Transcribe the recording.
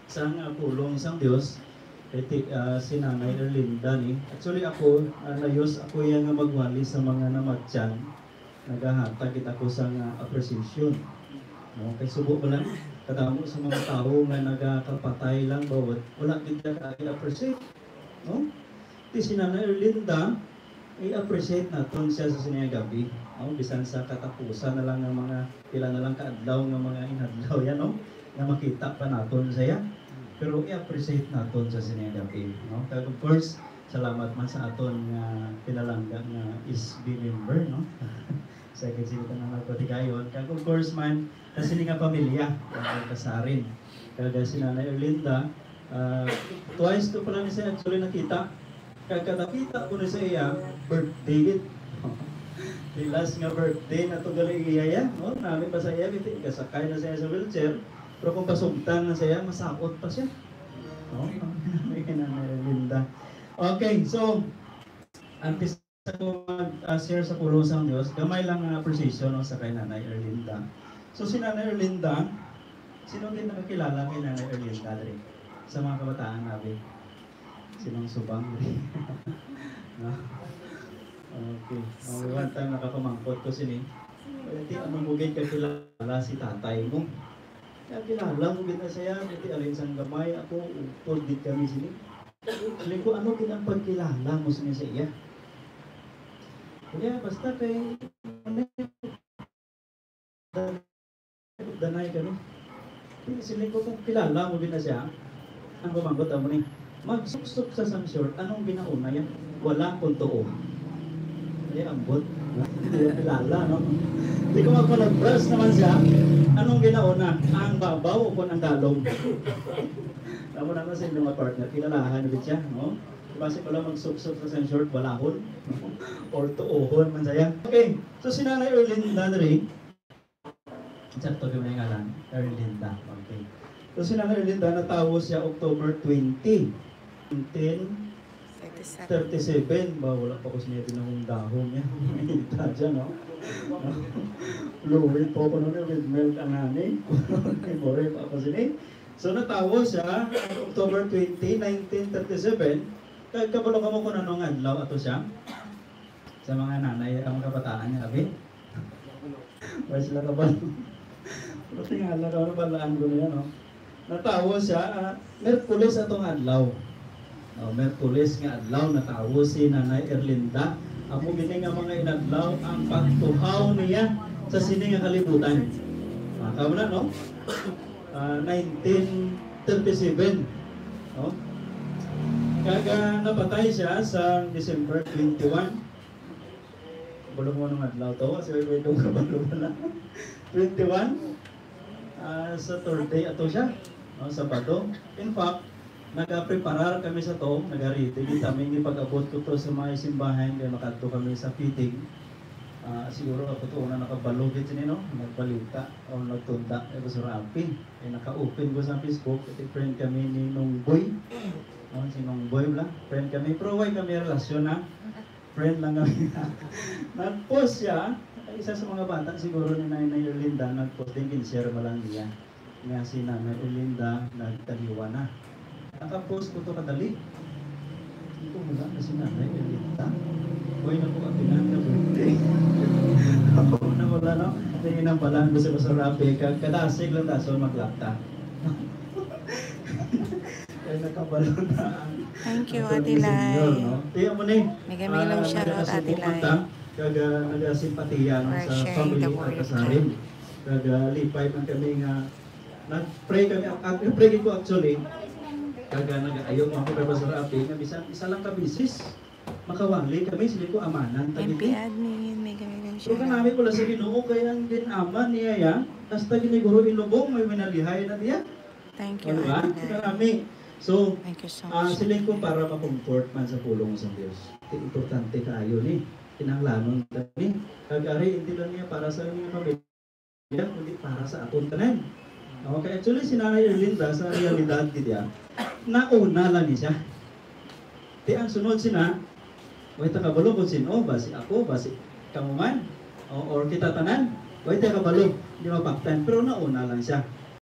Sang pulong sang Dios iti si Nanay Erlinda ni. Actually ako nayos ako yang magwali sa mga namatyan. Nagahatag kita ko sang appreciation. No, kay subo ba lang kadamo sa mga tao nga nagakapatay lang bawat wala gid ka i-appreciate. No? Ti si Nanay Erlinda i-appreciate naton siya sa sining gabi. No? Bisan sa katapusan na lang ng mga pila na lang kaadlaw ng mga inadlaw yan, no? Na makita pa naton siya. Pero i-appreciate naton sa sining gabi. No? Kaya of course, salamat man sa aton nga pinalangga nga SB member, no? Second sila ng nagpatigayon. Kaya of course man, kasi nga pamilya, kaya kasarin. Kaya si Nanay Erlinda, twice to pala niya siya actually nakita. Kaya nakita ko na sa iya, birthday it. The last nga birthday na ito galing iyaya, no? Namin pa sa iya, kasakay na siya sa wheelchair. Pero kung pasugtan na siya, masakot pa siya. No? May Nanay Erlinda. Okay, so, antes ko mag-share sa pulong sang Diyos, gamay lang ang appreciation no, sa kay Nanay Erlinda. So, si Nanay Erlinda, sino din nakakilala kay Nanay Erlinda rin? Sa mga kabataan natin? Sinong subang rin? No? Okay. One time nakapamangkot ko sini. Hindi anong mugin kakilala si tatay mo. Kaya kilala mo gina siya, hindi alin sang gamay, ako upod din kami sini. Alin ko ano din ang pagkilala mo sini sa iya. Kaya basta kay danay kami. Silin ko kung kilala mo gina siya, ang pamangkot mo ni, magsuksok sa sang short, anong ginauna yan? Wala kung tuo. Ay, ambot. Hindi ko kilala, no? Hindi ko magpalabras naman siya. Anong ginauna? Ang babaw o kung ang dalong? Tama naman sa inyong mga partner, kilalahan ulit siya, no? Basi ko lang magsuksok sa short, walahon. Or tuohon man siya. Okay, so si Nanay Erlinda na rin. Sakto ko na yung ngalan, Erlinda. Okay. So si Nanay Erlinda, natawo siya October 20, 1937. Ba, wala pa ko siya pinahong dahong niya. Ita dyan, no? Fluid po ko nun with milk ang honey. More pa ako siya. So natawo siya October 20, 1937. Kabalo ka mo kung anong adlaw ato siya sa mga nanay, ang kabataan niya, abi? Wala sila kabalo. Pero tingala ka, ano balaan ko niya, no? Natawo siya, Merkulis atong adlaw. Merkulis nga adlaw, natawo si Nanay Erlinda. Amo gini nga mga inadlaw ang pagtuhaw niya sa sini nga kalibutan. Kamo na, no? 1937. No? Kaga napatay siya sa December 21. Bulong mo nung adlaw to, kasi may itong kabalo na. 21. Sa Thursday ato siya, no, Sabado. In fact, nag-preparar kami sa to, nag-ariti. Kami ipag-abot ko to sa mga simbahan, kaya makadto kami sa fitting. Siguro ako to una nakabalugit siya, no? Nagbalita o nagtunda. Ito sa Rapi. Naka-open ko sa Facebook. Ito friend kami ni Nongboy. Si Nongboy lang. Friend kami. Pero why kami relasyon na? Friend lang kami. Nag-post siya. Isa sa mga bata siguro ni Nanay Erlinda. Nag-post din. Kinshare mo lang niya. Nga si Nanay Erlinda nagtaliwa na. Naka-post ko to kadali. Hindi ko mula na si Nanay Erlinda. Boy na po kapinan na birthday. Ako na wala, no? Tingin ang palang gusto ko sa Rapi. Kadasig lang daso maglapta. Kaya nakabalon na. Thank you, Ate Lai. Tiyo mo ni. Mega lang shoutout, Ate Lai. Kaga nagasimpatiya sa family at kasarin. Kaga lipay man kami nga nag-pray kami. Nag-pray ko actually. Kaga nag-ayaw mo ako kay Pastor Rapi. Isa lang ka bisis. Makawali kami. Sili ko amanan. MP admin. Mega lang So shoutout. kanami ko lang sa Ginoo kaya ang ginaman niya ya. Hasta giniguro ilubong may minalihay na niya. Thank you, Diba? Ate Lai. Kanami. So, Thank you so much. silin ko para ma-comfort man sa pulong sa Diyos. Importante kayo ni. Kinanglanon ni. Kagari, hindi lang niya para sa inyong pamilya, kundi para sa aton tanan. Okay, actually, si Nanay Erlinda sa realidad niya, nauna lang niya siya. Di ang sunod sina, wait kabalo kung sino, basi ako, basi kamuman, or kita tanan, wait kabalo, di mapaktan, pero nauna lang siya.